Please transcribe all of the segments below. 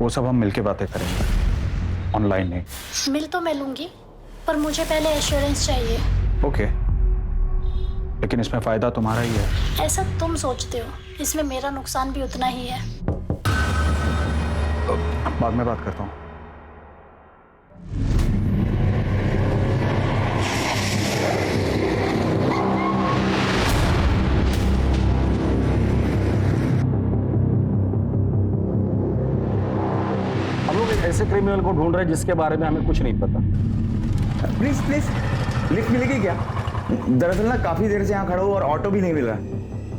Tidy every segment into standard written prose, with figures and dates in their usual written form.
वो सब हम मिलके बातें करेंगे, ऑनलाइन नहीं। मिल तो मैं लूंगी, पर मुझे पहले एश्योरेंस चाहिए। ओके, लेकिन इसमें फायदा तुम्हारा ही है। ऐसा तुम सोचते हो, इसमें मेरा नुकसान भी उतना ही है। बाद में बात करता हूँ। हम लोग एक ऐसे क्रिमिनल को ढूंढ रहे हैं जिसके बारे में हमें कुछ नहीं पता। प्लीज प्लीज, लिफ्ट मिलेगी क्या? दरअसल ना काफी देर से यहाँ खड़ा हूँ और ऑटो भी नहीं मिल रहा।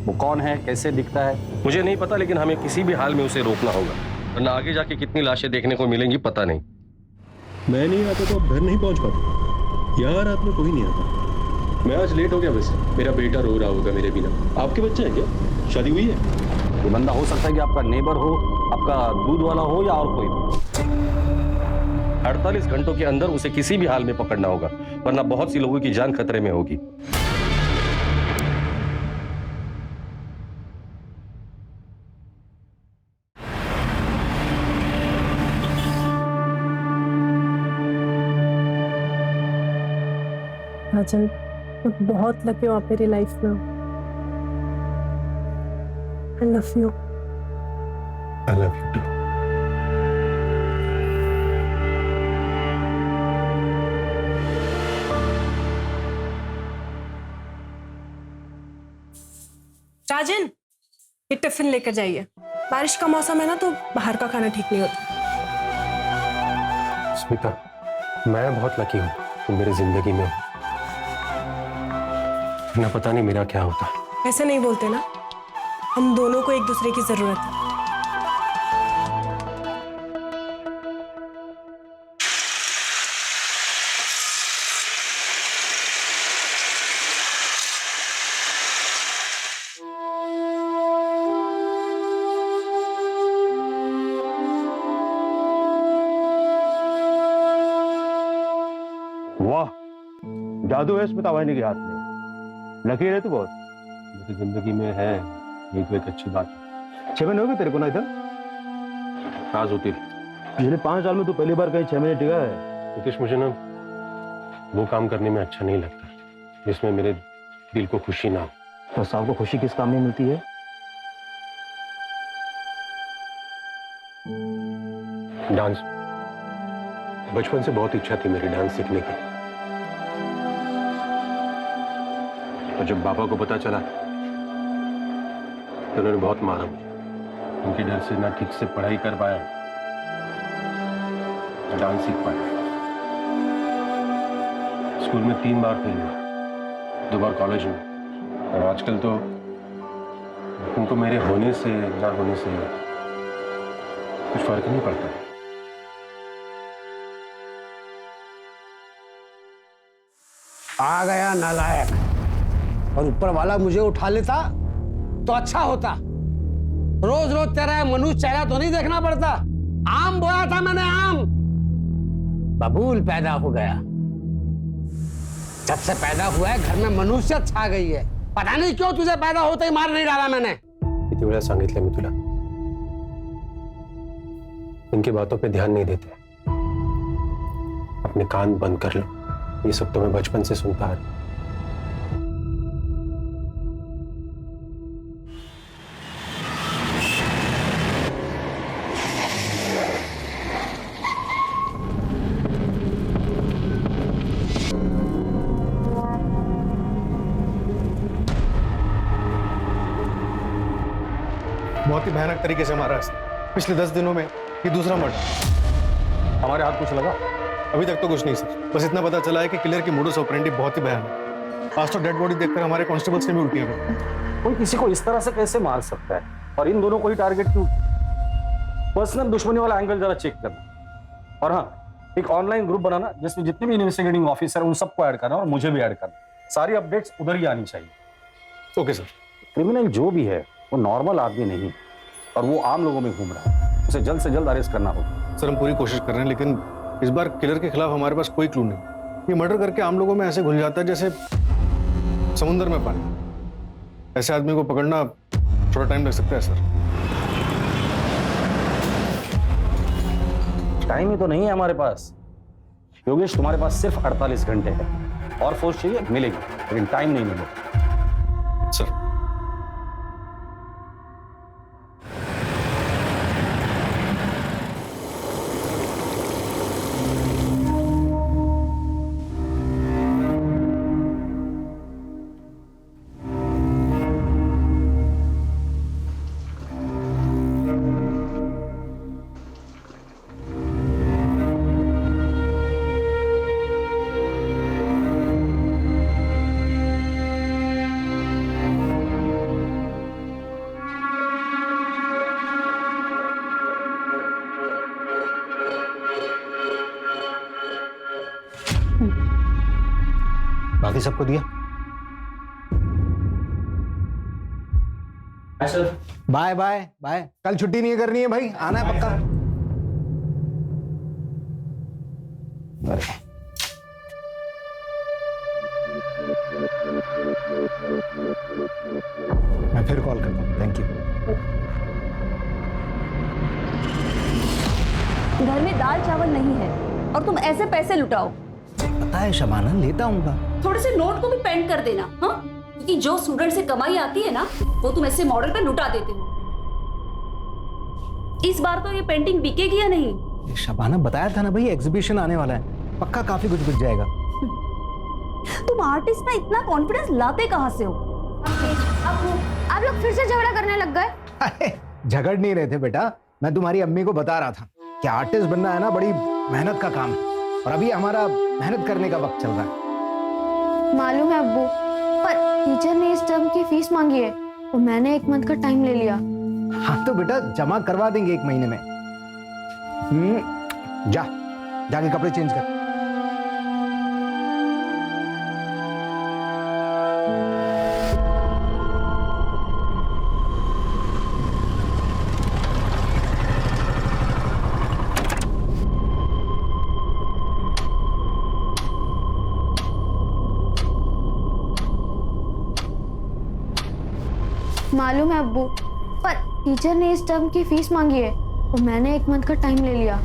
वो कौन है, कैसे दिखता है, मुझे नहीं पता, लेकिन हमें किसी भी हाल में उसे रोकना होगा, वरना आगे जाके कितनी लाशें देखने को मिलेंगी पता नहीं। मैं नहीं आता तो आप घर नहीं पहुंच पाते। यहाँ रात में कोई नहीं आता। मैं आज लेट हो गया। वैसे मेरा बेटा रो रहा होगा मेरे बिना। आपके बच्चे हैं क्या? शादी हुई है? ये बंदा हो सकता है कि आपका नेबर हो, आपका दूध वाला हो या और कोई। 48 घंटों के अंदर उसे किसी भी हाल में पकड़ना होगा, वरना बहुत सी लोगों की जान खतरे में होगी। राजन, मैं बहुत लकी हूँ आप मेरी लाइफ में हो। I love you. I love you too. राजन, ये टिफिन लेकर जाइए। बारिश का मौसम है ना, तो बाहर का खाना ठीक नहीं होता। स्मिता, मैं बहुत लकी हूँ तुम मेरी जिंदगी में हो। ना पता नहीं मेरा क्या होता। ऐसे नहीं बोलते ना, हम दोनों को एक दूसरे की जरूरत है। वाह, जादू है स्मिता वाहिनी के हाथ में। लकीर है तू बहुत। मेरी जिंदगी में है, ये तो एक अच्छी बात है। 6 महीने हो गए तेरे को ना इधर? राज होती पिछले 5 साल में तू पहली बार कहीं 6 महीने टिका है। नितीश, मुझे ना वो काम करने में अच्छा नहीं लगता जिसमें मेरे दिल को खुशी ना हो। तो साहब को खुशी किस काम में मिलती है? डांस। बचपन से बहुत इच्छा थी मेरी डांस सीखने की। और जब पापा को पता चला तो उन्होंने बहुत मारा मुझे। उनके डर से ना ठीक से पढ़ाई कर पाया, ना डांस सीख पाया। स्कूल में 3 बार फेल हुआ, 2 बार कॉलेज में। और आजकल तो उनको मेरे होने से ना होने से कुछ फर्क नहीं पड़ता। आ गया नालायक। और ऊपर वाला मुझे उठा लेता तो अच्छा होता। रोज रोज तेरा मनुष्य चेहरा तो नहीं देखना पड़ता। आम बोया था मैंने, आम बबूल पैदा हो गया। जब से पैदा हुआ है घर में मनुष्य छा गई है। पता नहीं क्यों तुझे पैदा होते ही मार नहीं डाला मैंने। किती वेळा सांगितलं मी तुला, इनकी बातों पे ध्यान नहीं देते। अपने कान बंद कर लो, ये सब तो मैं बचपन से सुनता है। बहुत ही भयानक तरीके से मारा है। पिछले 10 दिनों में ये दूसरा मर्डर। हमारे हाथ कुछ लगा? अभी तक तो कुछ नहीं सर, बस इतना पता चला है कि किलर की मोडस ऑपरेंडी बहुत ही भयानक। आज तो डेड बॉडी देखकर हमारे कांस्टेबल्स ने भी उल्टियां कर। कोई किसी को इस तरह से कैसे मार सकता है, और इन दोनों को ही टारगेट क्यों? पर्सनल दुश्मनी वाला एंगल जरा चेक करना। और हाँ, एक ऑनलाइन ग्रुप बनाना जिसमें जितने भी इन्वेस्टिगेटिंग ऑफिसर उन सबको ऐड करना और मुझे भी ऐड करना। सारी अपडेट्स उधर ही आनी चाहिए। Okay sir. क्रिमिनल जो भी है वो नॉर्मल आदमी नहीं, और वो आम लोगों में घूम रहा है। उसे जल्द से जल्द अरेस्ट करना होगा। सर हम पूरी कोशिश कर रहे हैं, लेकिन इस बार किलर के खिलाफ हमारे पास कोई क्लू नहीं। ये मर्डर करके आम लोगों में ऐसे घुल जाता है जैसे समुद्र में पानी। ऐसे आदमी को पकड़ना थोड़ा टाइम लग सकता है सर। टाइम ही तो नहीं है हमारे पास। योगेश, तुम्हारे पास सिर्फ 48 घंटे है, और फोर्स चाहिए मिलेगी, लेकिन टाइम नहीं मिलेगा। सर बाकी सबको दिया? Bye bye bye. कल छुट्टी नहीं करनी है भाई, आना है पक्का। मैं फिर कॉल करता हूँ। Thank you. घर में दाल चावल नहीं है और तुम ऐसे पैसे लुटाओ। पता है शबाना, लेता हूँ। थोड़े से नोट को भी पेंट कर देना, हाँ? क्योंकि जो स्टूडेंट से कमाई आती है ना, वो तुम ऐसे मॉडल पे लुटा देते हो। इस बार तो ये पेंटिंग बिकेगी या नहीं? शबाना, बताया था ना भाई, एग्जीबिशन आने वाला है, पक्का काफी कुछ बिक जाएगा। तुम आर्टिस्ट में इतना कॉन्फिडेंस लाते कहाँ से हो? आप लोग फिर से झगड़ा करने लग गए। अरे झगड़ नहीं रहे थे बेटा, मैं तुम्हारी अम्मी को बता रहा था कि आर्टिस्ट बनना है ना, बड़ी मेहनत का काम है, और अभी हमारा मेहनत करने का वक्त चल रहा है। मालूम है अब्बू, पर टीचर ने इस टर्म की फीस मांगी है और मैंने 1 मंथ का टाइम ले लिया। हाँ तो बेटा जमा करवा देंगे 1 महीने में। जाके कपड़े चेंज कर। मालूम है अब्बू, पर टीचर ने इस टर्म की फीस मांगी है और मैंने 1 मंथ का टाइम ले लिया।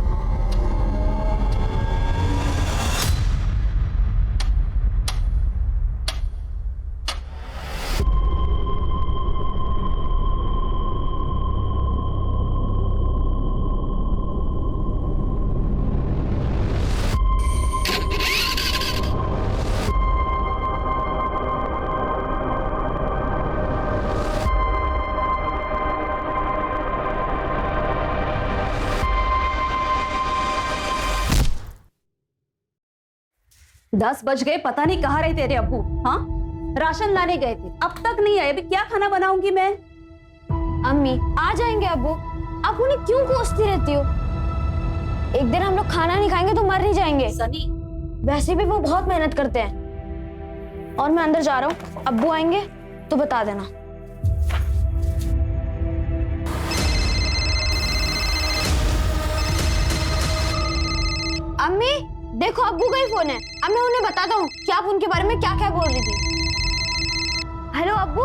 दस बज गए, पता नहीं कहाँ रहे तेरे अब्बू। हाँ, राशन लाने गए थे, अब तक नहीं आए। अभी क्या खाना बनाऊंगी मैं? अम्मी आ जाएंगे अब्बू, आप उन्हें क्यों कोसती रहती हो? एक दिन हम लोग खाना नहीं खाएंगे तो मर नहीं जाएंगे। सनी, वैसे भी वो बहुत मेहनत करते हैं। और मैं अंदर जा रहा हूँ, अब्बू आएंगे तो बता देना। अम्मी देखो, अब्बू का ही फोन है। अब मैं उन्हें बताता हूँ कि आप उनके बारे में क्या क्या बोल रही थी। हेलो अब्बू,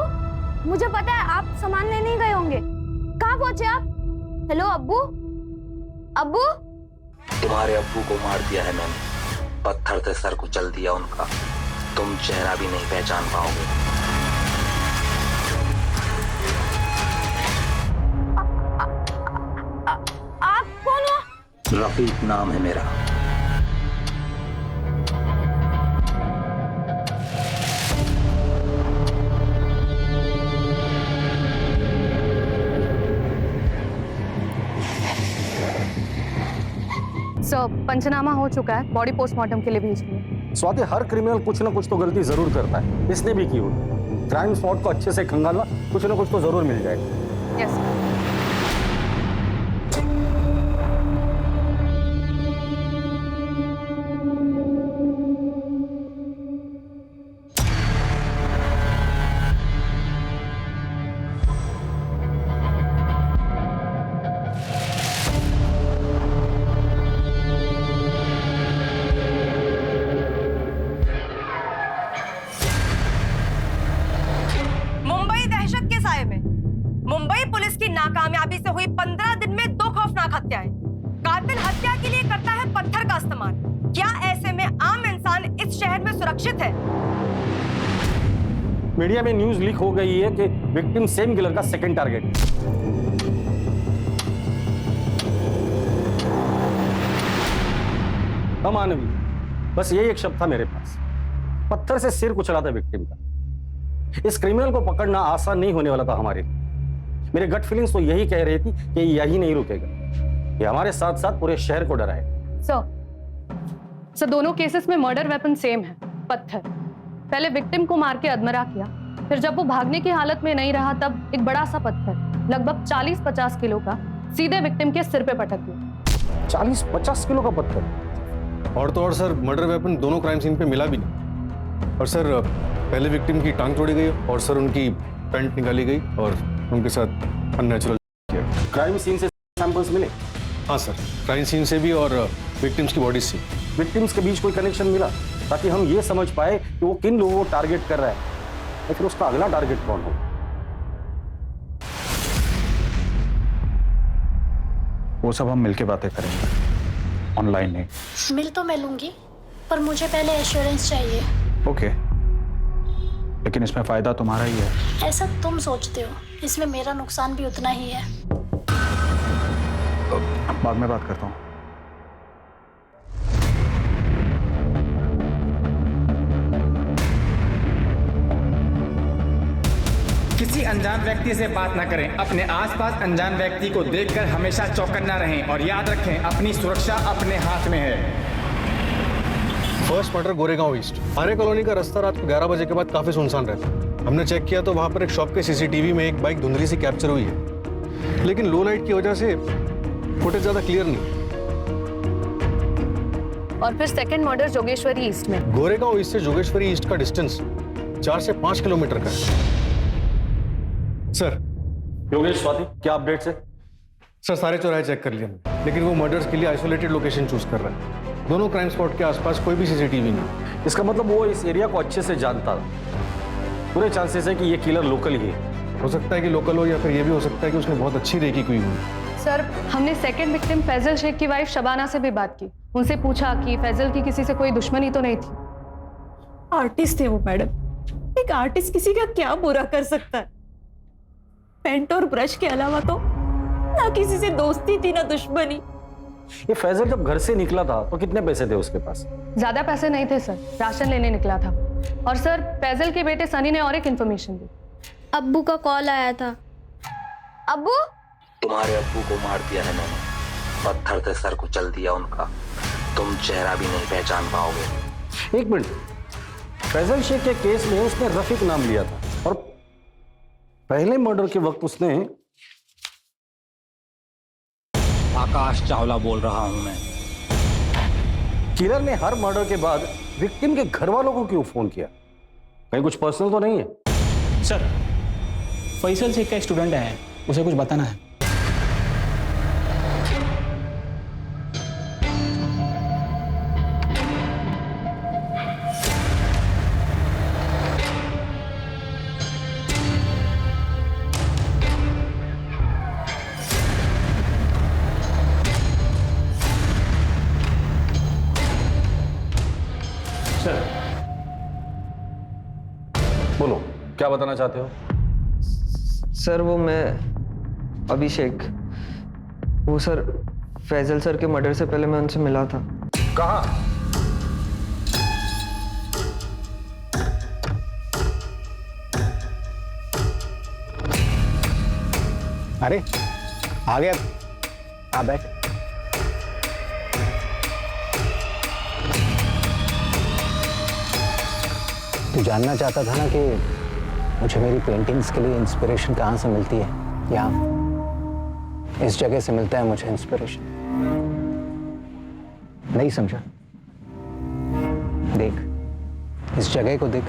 मुझे पता है आप सामान लेने ही गए होंगे। कहाँ पहुंचे आप? हेलो अब्बू, अब्बू। तुम्हारे अब्बू को मार दिया है मैंने, पत्थर से सर कुचल दिया उनका। तुम चेहरा भी नहीं पहचान पाओगे। आप कौन हो? रफीक नाम है मेरा। पंचनामा हो चुका है, बॉडी पोस्टमार्टम के लिए भेज दिया। स्वाति, हर क्रिमिनल कुछ ना कुछ तो गलती जरूर करता है, इसने भी की होगी। क्राइम स्पॉट को अच्छे से खंगालना, कुछ ना कुछ तो जरूर मिल जाएगा। यस। मुंबई पुलिस की नाकामयाबी से हुई 15 दिन में 2 खौफनाक हत्याएं। कातिल हत्या के लिए सुरक्षित है। मीडिया में न्यूज लीक हो गई है कि विक्टिम सेम किलर का सेकंड टारगेट है। अमानवीय, बस यही एक शब्द था मेरे पास। पत्थर से सिर कुचला था विक्टिम का। इस क्रिमिनल को पकड़ना आसान नहीं होने वाला था हमारे लिए। मेरे गट फीलिंग्स तो यही कह रही थी कि यही नहीं रुकेगा, ये हमारे साथ साथ पूरे शहर को डराए। सर दोनों केसेस में मर्डर वेपन सेम है, पत्थर। पहले विक्टिम को मार के अधमरा किया, फिर जब वो भागने की हालत में नहीं रहा तब एक बड़ा सा पत्थर लगभग 40-50 किलो का सीधे विक्टिम के सिर पे पटक दिया। 40-50 किलो का पत्थर? और तो और सर, मर्डर वेपन दोनों क्राइम सीन पे मिला भी नहीं। और सर, पहले विक्टिम की टांग तोड़ी गई और सर उनकी पैंट निकाली गई और उनके साथ अननेचुरल किया। क्राइम सीन से सैंपल्स मिले? हाँ सर, क्राइम सीन से भी और विक्टिम्स की बॉडी से। विक्टिम्स के बीच कोई कनेक्शन मिला ताकि हम ये समझ पाए कि वो किन लोगों को टारगेट कर रहा है या फिर उसका अगला टारगेट कौन हो? वो सब हम मिलके बातें करेंगे, ऑनलाइन नहीं। मिल तो मैं लूंगी, पर मुझे पहले एश्योरेंस चाहिए। ओके, लेकिन इसमें फायदा तुम्हारा ही है। ऐसा तुम सोचते हो, इसमें मेरा नुकसान भी उतना ही है। बाद में बात करता हूँ। किसी अनजान व्यक्ति से बात न करें। अपने आसपास अनजान व्यक्ति को देखकर हमेशा चौकन्ना रहें और याद रखें, अपनी सुरक्षा अपने हाथ में है। First murder Goregaon east. Arya colony का रास्ता रात को 11 बजे के बाद काफी सुनसान रहता है। हमने चेक किया तो वहां पर एक शॉप के सीसीटीवी में एक बाइक धुंधली सी कैप्चर हुई है, लेकिन लो लाइट की वजह से फुटेज ज्यादा क्लियर नहीं। और फिर सेकंड मर्डर जोगेश्वरी ईस्ट में। गोरेगांव ईस्ट से जोगेश्वरी ईस्ट का डिस्टेंस 4 से 5 किलोमीटर का है। सर, योगेश, स्वाति, क्या अपडेट्स है? सर, सारे चौराहे चेक कर लिए हमने, लेकिन वो मर्डर्स के लिए आइसोलेटेड लोकेशन चूज कर रहा है। दोनों क्राइम स्पॉट के आसपास कोई भी सीसीटीवी नहीं। इसका मतलब वो इस एरिया को अच्छे से जानता था। पूरे चांसेस है कि ये किलर लोकल ही है। हो सकता है कि लोकल हो या फिर ये भी हो सकता है कि उसने बहुत अच्छी रेकी की हुई। सर, हमने सेकंड विक्टिम फैजल शेख की वाइफ शबाना से भी बात की। उनसे पूछा कि फैजल की किसी से कोई दुश्मनी तो नहीं थी। आर्टिस्ट थे वो मैडम। एक आर्टिस्ट किसी का क्या बुरा कर सकता है? पेंट और ब्रश के अलावा तो ना किसी से दोस्ती थी ना दुश्मनी। ये फैजल जब घर से निकला था तो कितने पैसे थे उसके पास? ज्यादा पैसे नहीं थे सर, राशन लेने निकला था। और सर, फैजल के बेटे सनी ने और एक इन्फॉर्मेशन दी। अब्बू का कॉल आया था। अब्बू? तुम्हारे अब्बू को मार दिया है मैंने, पत्थर से सर कुचल दिया उनका। तुम चेहरा भी नहीं पहचान पाओगे। एक मिनट, फैजल शेख के केस में उसने रफीक नाम लिया था और पहले मर्डर के वक्त उसने आकाश चावला बोल रहा हूं मैं। किलर ने हर मर्डर के बाद विक्टिम के घर वालों को क्यों फोन किया? कहीं कुछ पर्सनल तो नहीं है? सर, फैसल शेख का स्टूडेंट है, उसे कुछ बताना है। बोलो, क्या बताना चाहते हो? सर, वो मैं अभिषेक, वो सर फैजल सर के मर्डर से पहले मैं उनसे मिला था। कहाँ? अरे आ गया, आ बैठ। तू जानना चाहता था ना कि मुझे मेरी पेंटिंग्स के लिए इंस्पिरेशन कहाँ से मिलती है? यहाँ इस जगह से मिलता है मुझे इंस्पिरेशन। नहीं समझा? देख, इस जगह को देख।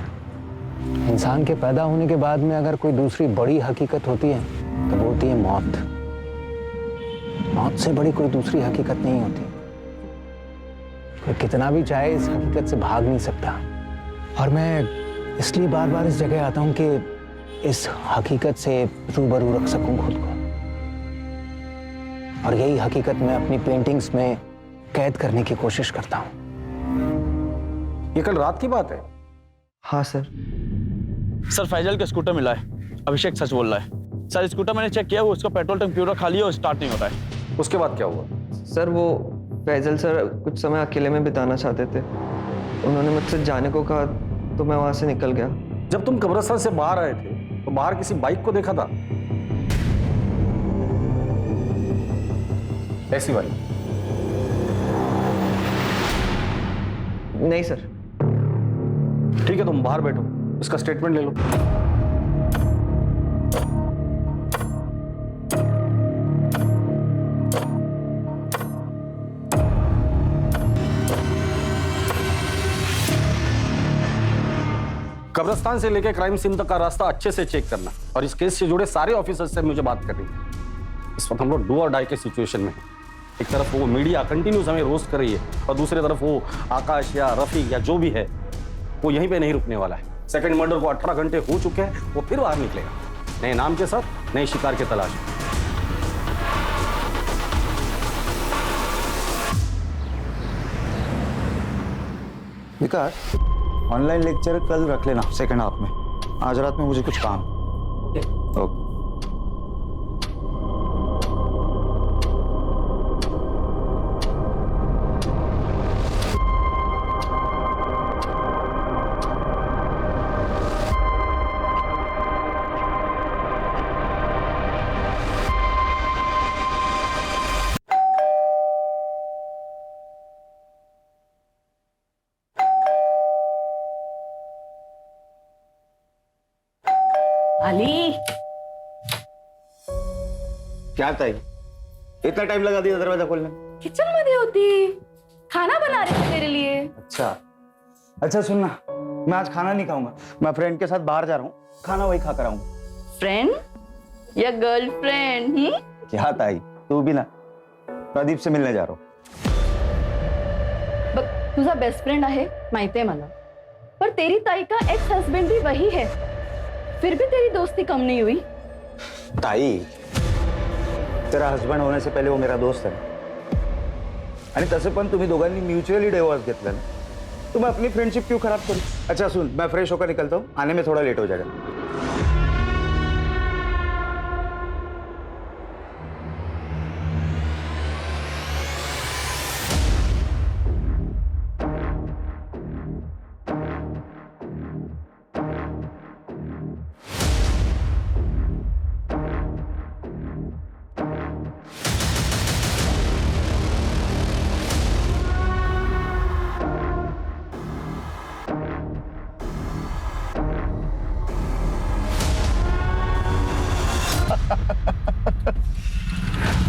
इंसान के पैदा होने के बाद में अगर कोई दूसरी बड़ी हकीकत होती है तो वो होती है मौत। मौत से बड़ी कोई दूसरी हकीकत नहीं होती। कोई कितना भी चाहे इस हकीकत से भाग नहीं सकता। और मैं इसलिए बार बार इस जगह आता हूं कि इस हकीकत से रूबरू रख सकूं खुद को। और यही हकीकत मैं अपनी पेंटिंग्स में कैद करने की कोशिश करता हूं। ये कल रात की बात है? हाँ सर। सर फैजल का स्कूटर मिला है, अभिषेक सच बोल रहा है। सर स्कूटर मैंने चेक किया, वो उसका पेट्रोल टैंक पूरा खाली है और स्टार्ट नहीं हो रहा है। उसके बाद क्या हुआ? सर वो फैजल सर कुछ समय अकेले में बिताना चाहते थे, उन्होंने मुझसे जाने को कहा तो मैं वहां से निकल गया। जब तुम कब्रिस्तान से बाहर आए थे तो बाहर किसी बाइक को देखा था? ऐसी बाइक? नहीं सर। ठीक है, तुम बाहर बैठो, इसका स्टेटमेंट ले लो। कब्रिस्तान से लेकर क्राइम सीन तक का रास्ता अच्छे से चेक करना, और इस केस से जुड़े सारे ऑफिसर्स से मुझे बात करनी है। इस वक्त हम लोग डू और डाई के सिचुएशन में हैं। एक तरफ वो मीडिया कंटिन्यूस हमें रोस्ट कर रही है और दूसरी तरफ वो आकाश या रफीक या जो भी है वो यहीं पे नहीं रुकने वाला है। सेकंड मर्डर को 18 घंटे हो चुके हैं, वो फिर बाहर निकलेगा नए नाम के साथ, नए शिकार की तलाश में। विकास, ऑनलाइन लेक्चर कल रख लेना सेकंड हाफ में। आज रात में मुझे कुछ काम। ओके। अली, क्या ताई, इतना टाइम लगा दिया दरवाजा खोलने? किचन मध्ये होती, खाना बना रही थी तेरे लिए। अच्छा सुनना, मैं आज खाना नहीं खाऊंगा, मैं फ्रेंड के साथ बाहर जा रहा हूँ, खाना वही खाकर आऊंगा। फ्रेंड या गर्लफ्रेंड? क्या ताई, तू भी ना, प्रदीप से मिलने जा रहा हूँ। बघ, तुझा बेस्ट फ्रेंड आहे माहितीये मला, पर तेरी ताई का एक्स हस्बैंड भी वही है, फिर भी तेरी दोस्ती कम नहीं हुई। ताई, तेरा हस्बंड होने से पहिले वो मेरा दोस्त आहे, आणि तसे पण तुम्ही दोघांनी म्युच्युअली डिवोर्स घेतला ना, तो मैं अपनी फ्रेंडशिप क्यों खराब करूं? अच्छा सुन, मैं फ्रेश होकर निकलता हूँ, आने में थोड़ा लेट हो जाएगा।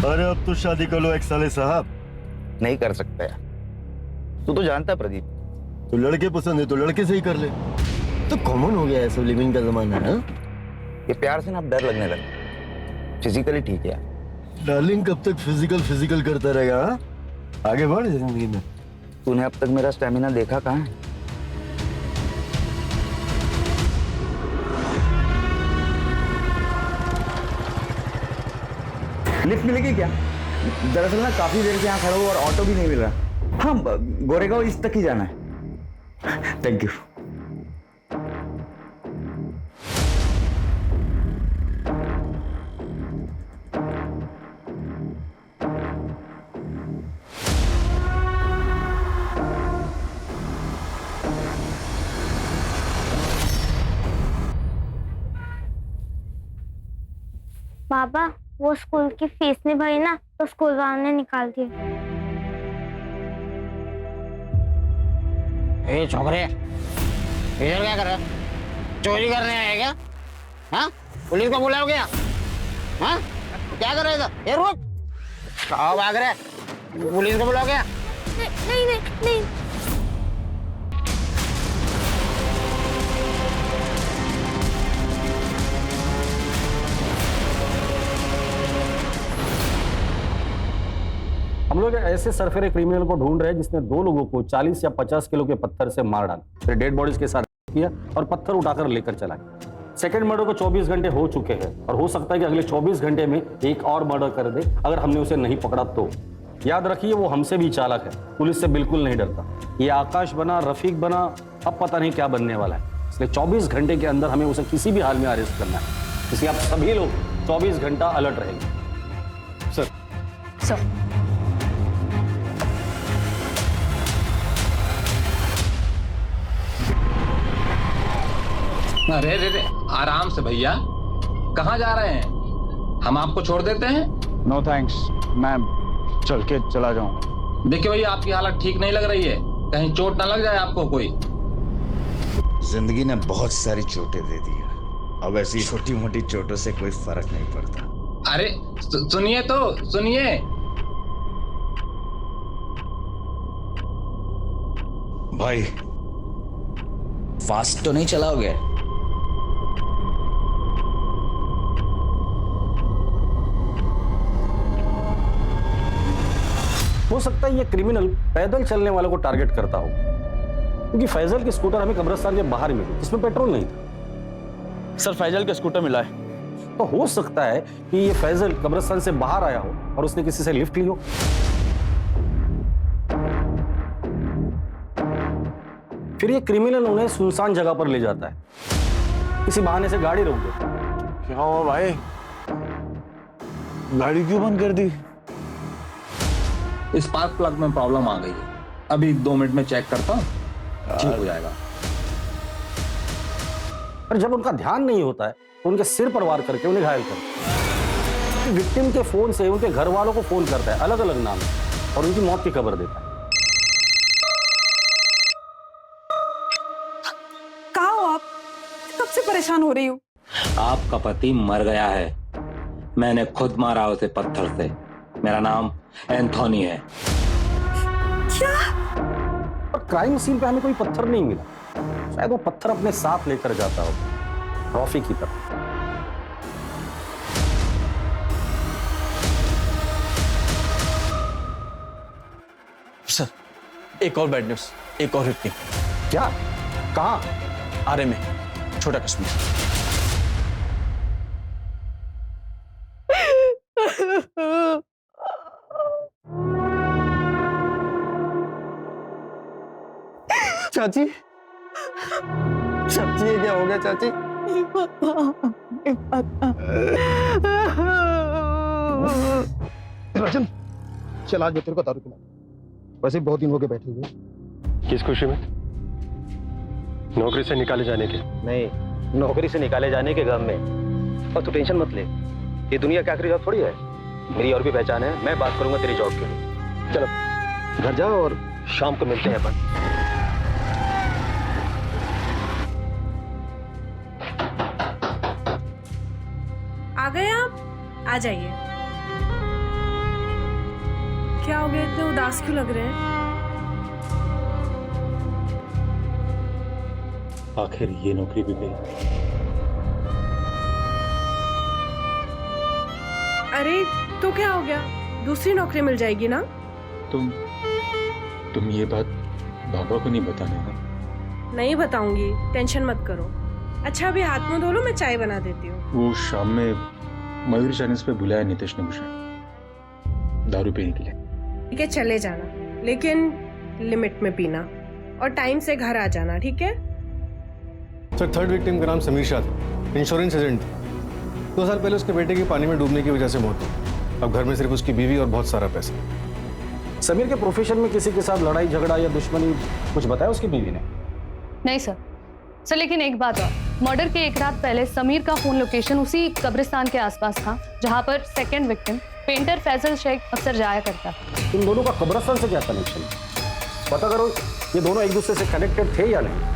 अरे अब तो शादी कर लो एक साले साहब। नहीं कर सकता यार, तू तो जानता है प्रदीप, तो लड़के पसंद है तो लड़के से ही कर ले, तो कॉमन हो गया है सब, लिविंग का जमाना है। ये प्यार से ना अब डर लगने लगा। फिजिकली ठीक है डार्लिंग, कब तक फिजिकल करता रहेगा? हा? आगे बढ़ जिंदगी में। तूने अब तक मेरा स्टेमिना देखा कहाँ है? लिफ्ट मिलेगी क्या? दरअसल ना काफी देर से यहाँ खड़ा हूँ और ऑटो भी नहीं मिल रहा। हाँ, गोरेगांव ईस्ट तक ही जाना है। Thank you. पापा, वो स्कूल की फीस नहीं भरी ना, तो स्कूल वालों ने निकाल दी। ए छोकरे, इधर क्या कर रहे हो? चोरी करने आए क्या? हाँ, पुलिस को बुलाओ क्या? हाँ, क्या कर रहे हो इधर? ये रुक, कहाँ भाग रहे? पुलिस को बुलाओ क्या? नहीं। हम लोग ऐसे सरफेरे क्रिमिनल को ढूंढ रहे हैं जिसने 2 लोगों को 40 या 50 किलो के पत्थर से मार डाला, फिर डेड बॉडीज के साथ किया और पत्थर उठाकर लेकर चला गया। सेकंड मर्डर को 24 घंटे हो चुके हैं और हो सकता है कि अगले 24 घंटे में एक और मर्डर कर दे अगर हमने उसे नहीं पकड़ा तो। याद रखिए, वो हमसे भी चालाक है, पुलिस से बिल्कुल नहीं डरता। ये आकाश बना, रफीक बना, अब पता नहीं क्या बनने वाला है। इसलिए 24 घंटे के अंदर हमें उसे किसी भी हाल में अरेस्ट करना है। इसलिए आप सभी लोग 24 घंटा अलर्ट रहेंगे। सर सर अरे रे रे, आराम से भैया, कहाँ जा रहे हैं? हम आपको छोड़ देते हैं? नो थैंक्स, मैं चल के चला जाऊँ। देखिए भैया, आपकी हालत ठीक नहीं लग रही है, कहीं चोट ना लग जाए आपको कोई। जिंदगी ने बहुत सारी चोटें दे दी है, अब ऐसी छोटी मोटी चोटों से कोई फर्क नहीं पड़ता। अरे सुनिए तो सुनिए। भाई फास्ट तो नहीं चलाओगे? हो सकता है ये क्रिमिनल पैदल चलने वालों को टारगेट करता हो, क्योंकि फैजल की स्कूटर हमें कब्रिस्तान के बाहर मिली जिसमें पेट्रोल नहीं था। सर फैजल का स्कूटर मिला है। तो हो सकता है कि ये फैजल कब्रिस्तान से बाहर आया हो और उसने किसी से लिफ्ट ली हो। फिर ये क्रिमिनल उन्हें सुनसान जगह पर ले जाता है, किसी बहाने से गाड़ी रोक देता है। क्या हुआ भाई, गाड़ी क्यों बंद कर दी? स्पार्क प्लग में प्रॉब्लम आ गई है, अभी 2 मिनट में चेक करता हूँ, ठीक हो जाएगा। पर जब उनका ध्यान नहीं होता है तो उनके सिर पर वार करके उन्हें घायल करता है। विक्टिम के फोन से उनके घर वालों को फोन करता है अलग अलग नाम से और उनकी मौत की खबर देता है। कहाँ हो आप? कब से परेशान हो रही हूँ। आपका पति मर गया है, मैंने खुद मारा उसे पत्थर से। मेरा नाम एंथोनी है। क्या? पर क्राइम सीन पे हमें कोई पत्थर नहीं मिला, शायद वो पत्थर अपने साथ लेकर जाता हो ट्रॉफी की तरह। सर एक और बैड न्यूज, एक और विक्टिम। क्या? कहाँ? आरे में, छोटा कश्मीर। चाची, चाची ये क्या हो गया चाची? राजन चल आज मैं तेरे को दारू पिला, वैसे बहुत दिन हो गए बैठे हुए। किस खुशी में? नौकरी से निकाले जाने के? नहीं, नौकरी से निकाले जाने के गम में। और तू टेंशन मत ले, ये दुनिया क्या आखिरी जॉब थोड़ी है, मेरी और भी पहचान है, मैं बात करूंगा तेरी जॉब के लिए। चलो घर जाओ और शाम को मिलते हैं अपन। आ गए आप? आ जाइए। क्या हो गया, इतने उदास क्यों लग रहे हैं? आखिर ये नौकरी भी गई। अरे तो क्या हो गया, दूसरी नौकरी मिल जाएगी ना? तुम ये बात बाबा को नहीं बताने ना? नहीं बताऊंगी, टेंशन मत करो। अच्छा अभी हाथ मुंह धो लो, मैं चाय बना देती हूँ। वो शाम में मयूर चाइनीज पे बुलाया नितेश ने मुझे दारू पीने के लिए। ठीक है चले जाना, लेकिन लिमिट में पीना और टाइम से घर आ जाना, ठीक है? सर थर्ड विक्टिम का नाम समीर शाह था, इंश्योरेंस एजेंट। 2 साल पहले उसके बेटे की पानी में डूबने की वजह से मौत हुई। अब घर में सिर्फ उसकी बीवी और बहुत सारा पैसा। समीर के प्रोफेशन में किसी के साथ लड़ाई झगड़ा या दुश्मनी कुछ बताया उसकी बीवी ने? नहीं सर, लेकिन एक बात और, मर्डर के एक रात पहले समीर का फोन लोकेशन उसी कब्रिस्तान के आसपास था जहां पर second victim painter Faisal Shaikh अक्सर जाया करता था। इन दोनों का कब्रिस्तान से क्या कनेक्शन है? पता करो ये दोनों एक दूसरे से कनेक्टेड थे या नहीं।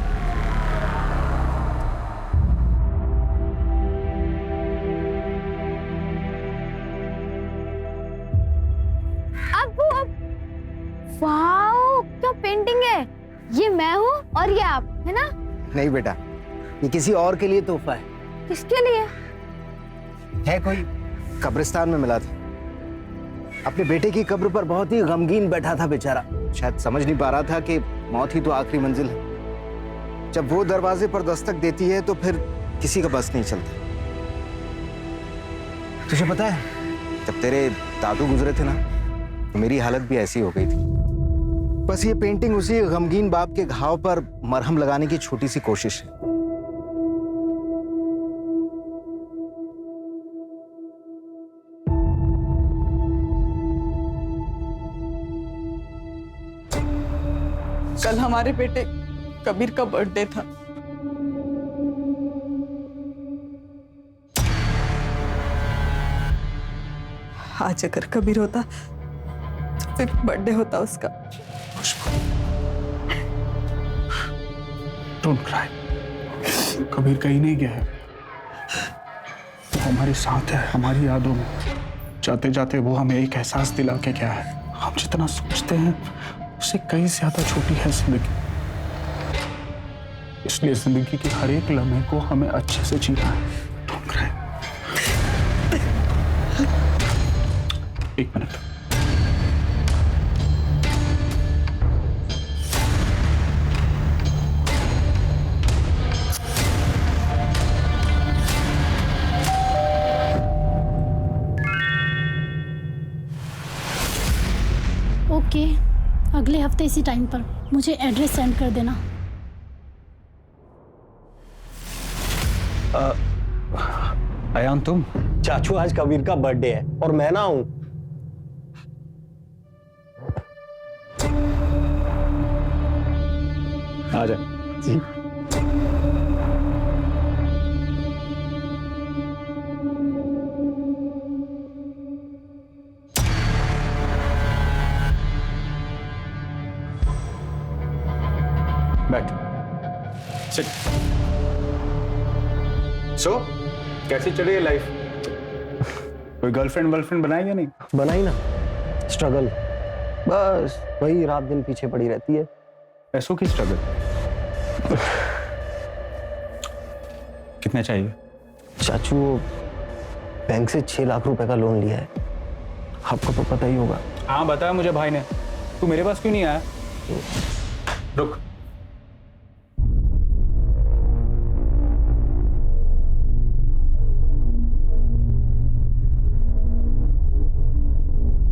वाओ क्या पेंटिंग है, ये मैं हूँ और ये आप, है ना? नहीं बेटा, ये किसी और के लिए तोहफा है। किसके लिए? है कोई कब्रिस्तान में मिला था, अपने बेटे की कब्र पर बहुत ही गमगीन बैठा था बेचारा, शायद समझ नहीं पा रहा था कि मौत ही तो आखिरी मंजिल है। जब वो दरवाजे पर दस्तक देती है तो फिर किसी का बस नहीं चलता। तुझे पता है जब तेरे दादू गुजरे थे ना तो मेरी हालत भी ऐसी हो गई थी। बस ये पेंटिंग उसी गमगीन बाप के घाव पर मरहम लगाने की छोटी सी कोशिश है। कल हमारे बेटे कबीर का बर्थडे था। आज अगर कबीर होता तो फिर बर्थडे होता उसका। डोंट क्राई, कबीर कहीं नहीं गया है, वो हमारे साथ है, हमारी यादों में। जाते जाते वो हमें एक एहसास दिला के गया है, हम जितना सोचते हैं उससे कहीं ज्यादा छोटी है जिंदगी। इसलिए जिंदगी के हर एक लम्हे को हमें अच्छे से जीना है। Don't cry. एक मिनट। ओके, अगले हफ्ते इसी टाइम पर मुझे एड्रेस सेंड कर देना। अयान तुम? चाचू आज कबीर का बर्थडे है और मैं ना हूं। आ जा। जी। बैठ। सिट। सो कैसी चल रही है लाइफ? कोई गर्लफ्रेंड वर्लफ्रेंड बनाई या नहीं? बनाई ना, स्ट्रगल, बस वही रात दिन पीछे पड़ी रहती है। पैसों की स्ट्रगल? कितने चाहिए? चाचू बैंक से 6 लाख रुपए का लोन लिया है, आपको तो पता ही होगा। हाँ बताया मुझे भाई ने। तू मेरे पास क्यों नहीं आया? रुक।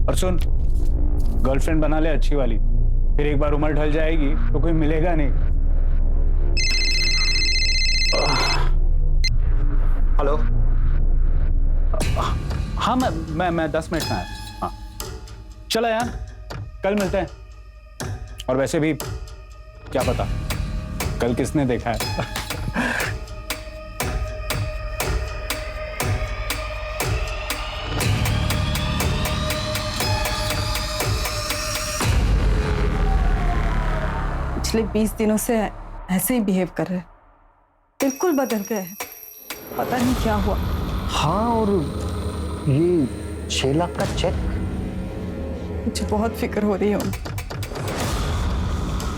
और सुन, गर्लफ्रेंड बना ले अच्छी वाली, फिर एक बार उम्र ढल जाएगी तो कोई मिलेगा नहीं। हेलो। हाँ मैं 10 मिनट में आया। हाँ चला यार, कल मिलते हैं। और वैसे भी क्या पता कल किसने देखा है। पिछले 20 दिनों से ऐसे ही बिहेव कर रहे हैं, बिल्कुल बदल गए हैं, पता नहीं क्या हुआ। हाँ, और ये 6 लाख का चेक? मुझे बहुत फिक्र हो रही है उनकी।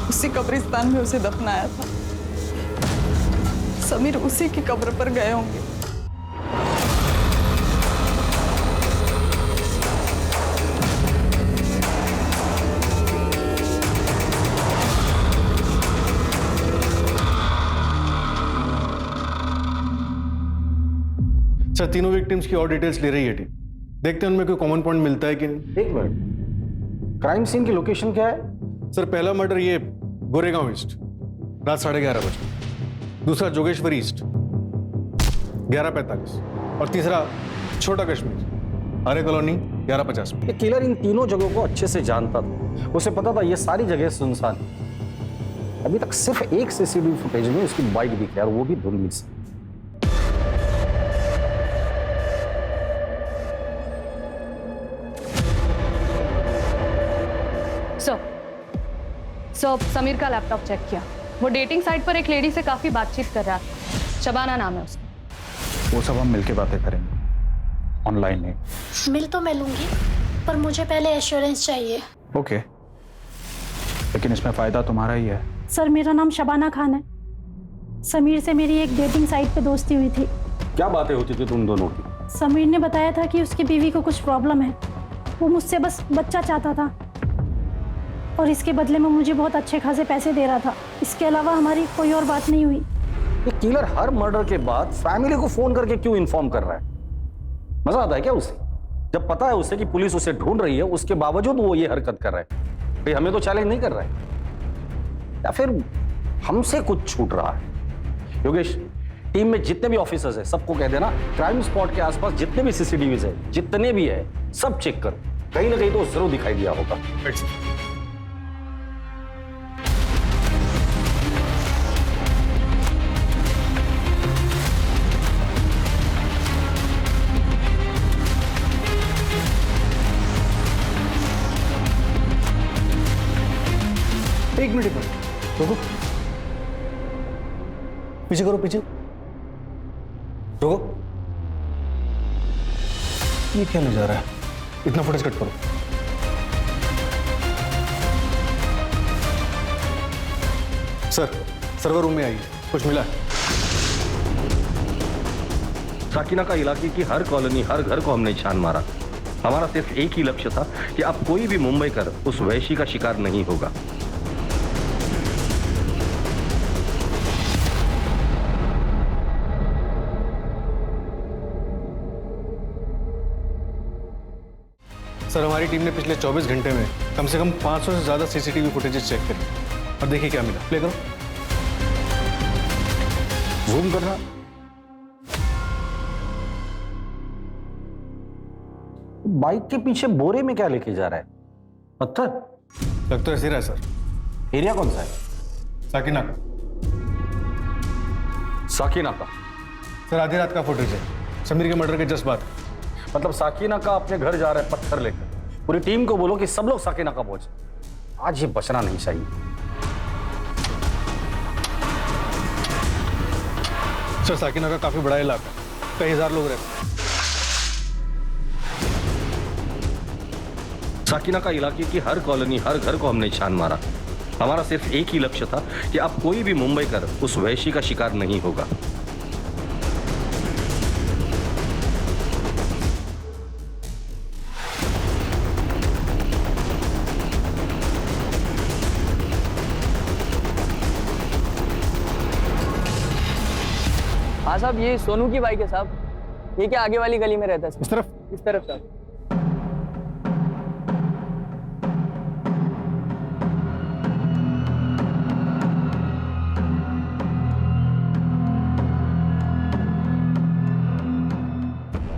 उसी कब्रिस्तान में उसे दफनाया था, समीर उसी की कब्र पर गए होंगे। सर तीनों विक्टिम्स की और डिटेल्स ले रही है टीम, देखते हैं उनमें कोई कॉमन पॉइंट मिलता है कि नहीं। एक मिनट, क्राइम सीन की लोकेशन क्या है? सर पहला मर्डर ये गोरेगांव ईस्ट रात 11:30 बजे, दूसरा जोगेश्वरी ईस्ट 11:45 और तीसरा छोटा कश्मीर आर्य कॉलोनी 11:50 में। ये किलर इन तीनों जगहों को अच्छे से जानता था, उसे पता था ये सारी जगह सुनसान है। अभी तक सिर्फ एक सीसीटीवी फुटेज में उसकी बाइक दिखी और वो भी धुंधली से। सो समीर का लैपटॉप चेक किया, वो डेटिंग साइट पर एक लेडी से काफी बातचीत कर रहा था, शबाना नाम है उसका। वो सब हम मिलके बातें करेंगे, ऑनलाइन नहीं। मिल तो मैं लूंगी, पर मुझे पहले एश्योरेंस चाहिए। ओके, लेकिन इसमें फायदा तुम्हारा ही है। सर मेरा नाम शबाना खान है, समीर से मेरी एक डेटिंग साइट पे दोस्ती हुई थी। क्या बातें होती थी तुम दोनों की? समीर ने बताया था कि उसकी बीवी को कुछ प्रॉब्लम है, वो मुझसे बस बच्चा चाहता था और इसके बदले में मुझे बहुत अच्छे खासे पैसे दे रहा था। इसके अलावा हमारी कोई और बात नहीं हुई। ये किलर हर मर्डर के बाद फैमिली को फोन करके क्यों इन्फॉर्म कर रहा है? मजा आता है क्या उसे? जब पता है उसे कि पुलिस उसे ढूंढ रही है, उसके बावजूद वो ये हरकत कर रहा है। भाई हमें तो चैलेंज नहीं कर रहा है, या फिर हमसे कुछ छूट रहा है? योगेश, टीम में जितने भी ऑफिसर्स हैं सबको कह देना क्राइम स्पॉट के आसपास जितने भी सीसीटीवीज है, जितने भी है, सब चेक कर, कहीं ना कहीं तो जरूर दिखाई दिया होगा। पीछे करो, पीछे रुको। ये क्या ले जा रहा है? इतना फुटेज कट करो। सर, सर्वर रूम में आइए, कुछ मिला है? साकिना का इलाके की हर कॉलोनी, हर घर को हमने छान मारा। हमारा सिर्फ एक ही लक्ष्य था कि अब कोई भी मुंबई कर उस वैशी का शिकार नहीं होगा। सर, हमारी टीम ने पिछले 24 घंटे में कम से कम 500 से ज्यादा सीसीटीवी फुटेजेस चेक करी और देखिए क्या मिला। प्ले करो, जूम करना। बाइक के पीछे बोरे में क्या लेके जा रहा है? पत्थर? लग तो ऐसे रहा है सर। एरिया कौन सा है? साकिना। साकिना का? सर, आधी रात का फुटेज है, समीर के मर्डर के जस्ट बाद। मतलब साकिना का अपने घर जा रहा है पत्थर लेकर। पूरी टीम को बोलो कि सब लोग साकिना का पहुंचे। आज ये बचना नहीं चाहिए। सर, साकिना का काफी बड़ा इलाका, कई हजार लोग रहते हैं। साकिना का इलाके की हर कॉलोनी, हर घर को हमने छान मारा। हमारा सिर्फ एक ही लक्ष्य था कि अब कोई भी मुंबई कर उस वैशी का शिकार नहीं होगा। हाँ साहब, ये सोनू की बाइक है साहब। ये क्या आगे वाली गली में रहता है? इस तरफ? इस तरफ साहब।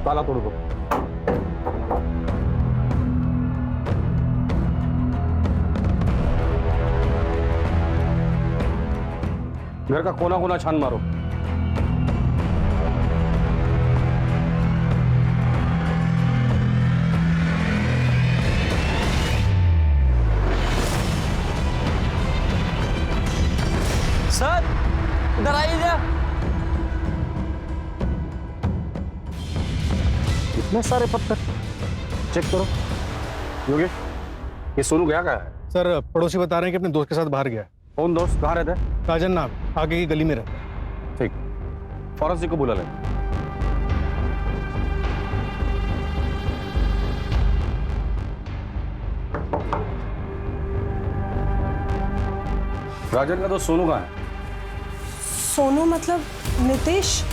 ताला तोड़ दो। घर का कोना कोना छान मारो। सर, इधर आइए। इतने सारे पत्थर चेक करो। योगेश, ये सोनू गया कहाँ है? सर, पड़ोसी बता रहे हैं कि अपने दोस्त के साथ बाहर गया है। कौन दोस्त? कहाँ रहता है? राजन नाम, आगे की गली में रहता है। ठीक, फॉरेंसिक को बुला ले। राजन का दोस्त सोनू कहाँ है? सोनू मतलब नितेश?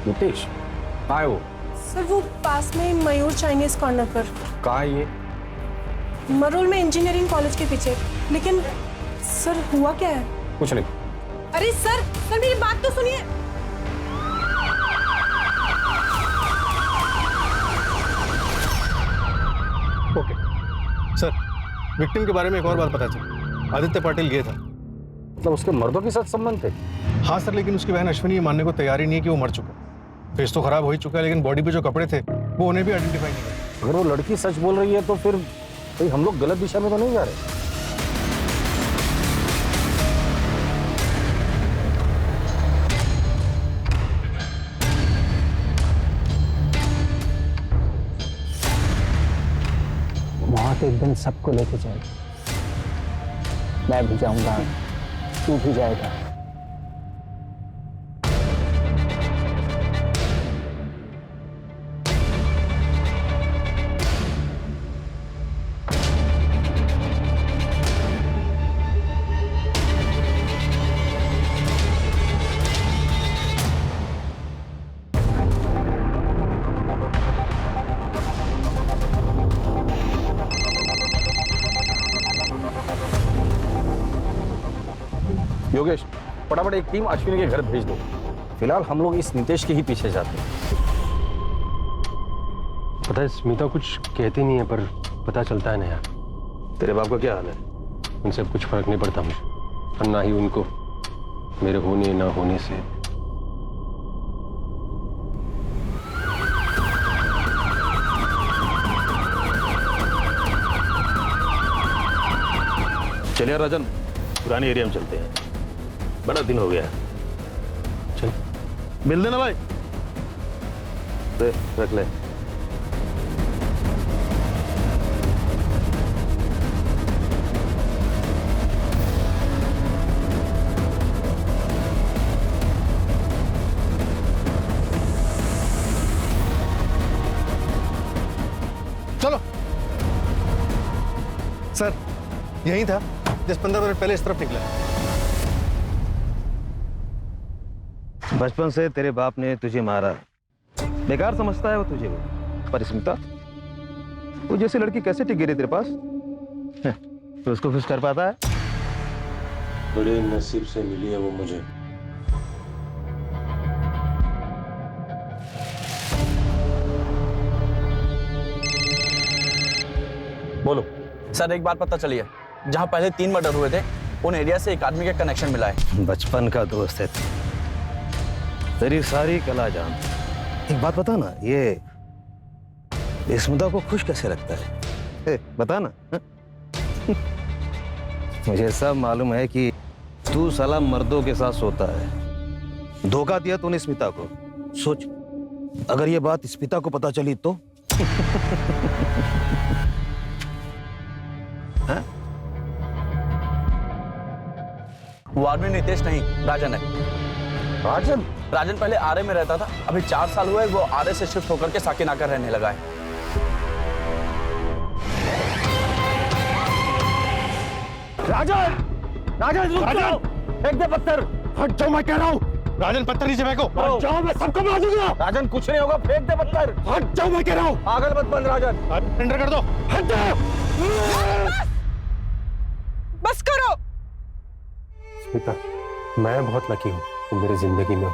नितेश कहाँ है वो? सर, वो पास में मयूर चाइनीज कॉर्नर पर। कहाँ है ये? मरोल में इंजीनियरिंग कॉलेज के पीछे। लेकिन सर, हुआ क्या है? कुछ नहीं। अरे सर, मेरी बात तो सुनिए। ओके सर, विक्टिम के बारे में एक और बात पता चली। आदित्य पाटिल गया था। मतलब उसके मर्दों के साथ संबंध थे? हाँ सर, लेकिन उसकी बहन अश्विनी ये मानने को तैयार ही नहीं है कि वो मर चुका। फेस तो खराब हो ही चुका है, लेकिन बॉडी पे जो कपड़े थे वो उन्हें भी आइडेंटिफाई नहीं कर। अगर वो लड़की सच बोल रही है तो फिर भाई हम लोग गलत दिशा में तो नहीं जा रहे? वहां तो एक दिन सबको लेके जाएगा। मैं भी जाऊंगा, तू भी जाएगा। योगेश, फटाफट एक टीम अश्विनी के घर भेज दो। फिलहाल हम लोग इस नितेश के ही पीछे जाते हैं। पता है, स्मिता कुछ कहती नहीं है पर पता चलता है ना यार। तेरे बाप का क्या हाल है? उनसे कुछ फर्क नहीं पड़ता मुझे, और ना ही उनको मेरे होने ना होने से। चलिए राजन, पुराने एरिया में चलते हैं। बड़ा दिन हो गया। चल मिल देना भाई। रख ले। चलो सर, यही था, 10-15 मिनट पहले इस तरफ निकला। बचपन से तेरे बाप ने तुझे मारा, बेकार समझता है वो तुझे। पर स्मिता, वो जैसी लड़की कैसे टिक गिरी तेरे पास? तो उसको खुश कर पाता है? बड़े नसीब से मिली है वो मुझे। बोलो सर, एक बात पता चली है, जहाँ पहले 3 मर्डर हुए थे उन एरिया से एक आदमी का कनेक्शन मिला है। बचपन का दोस्त है तेरी सारी कला जान। एक बात बता ना, ये स्मिता को खुश कैसे रखता है? बता ना। मुझे सब मालूम है कि तू साला मर्दों के साथ सोता है। धोखा दिया तूने स्मिता को। सोच, अगर ये बात स्मिता को पता चली तो? वो आदमी नितेश नहीं, राजन है। राजन? राजन पहले आरए में रहता था, अभी 4 साल हुए वो आरए से शिफ्ट होकर के साकिनाका रहने लगा है। राजन! राजन रुक जाओ! फेंक दे पत्थर! हट जाओ मैं कह रहा हूँ। राजन पत्थर नीचे फेंको। हट जाओ, मैं सबको मार दूंगा। राजन कुछ नहीं होगा, फेंक दे पत्थर। हट जाओ मैं कह रहा हूँ। पागल मत बन राजन। सरेंडर कर दो। हट जाओ। बस करो। स्मिता, मैं बहुत लकी हूँ तुम मेरी जिंदगी में हो।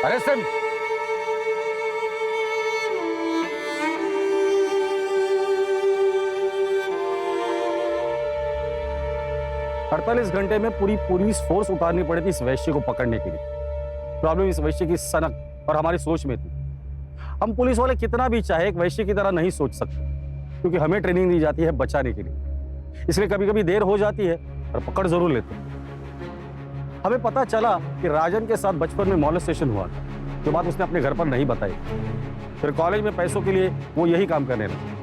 अरे सिम, 48 घंटे में पूरी पुलिस फोर्स उतारनी पड़ी थी इस वैश्य को पकड़ने के लिए। प्रॉब्लम इस वैश्य की सनक और हमारी सोच में थी। हम पुलिस वाले कितना भी चाहे एक वैश्य की तरह नहीं सोच सकते, क्योंकि हमें ट्रेनिंग दी जाती है बचाने के लिए। इसलिए कभी कभी देर हो जाती है और पकड़ जरूर लेते हैं। हमें पता चला कि राजन के साथ बचपन में मॉलेस्टेशन हुआ था, जो बात उसने अपने घर पर नहीं बताई। फिर कॉलेज में पैसों के लिए वो यही काम करने लगा।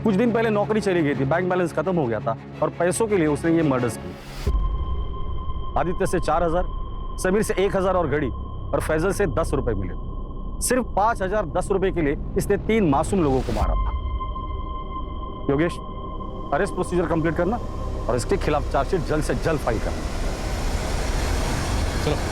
कुछ दिन पहले नौकरी चली गई थी, बैंक बैलेंस खत्म हो गया था और पैसों के लिए उसने ये मर्डर्स किए। आदित्य से 4000, समीर से 1000 और घड़ी, और फैजल से 10 रुपए मिले। सिर्फ 5010 रुपए के लिए इसने 3 मासूम लोगों को मारा था। योगेश, अरेस्ट प्रोसीजर कंप्लीट करना और इसके खिलाफ चार्जशीट जल्द से जल्द फाइल करना। चलो।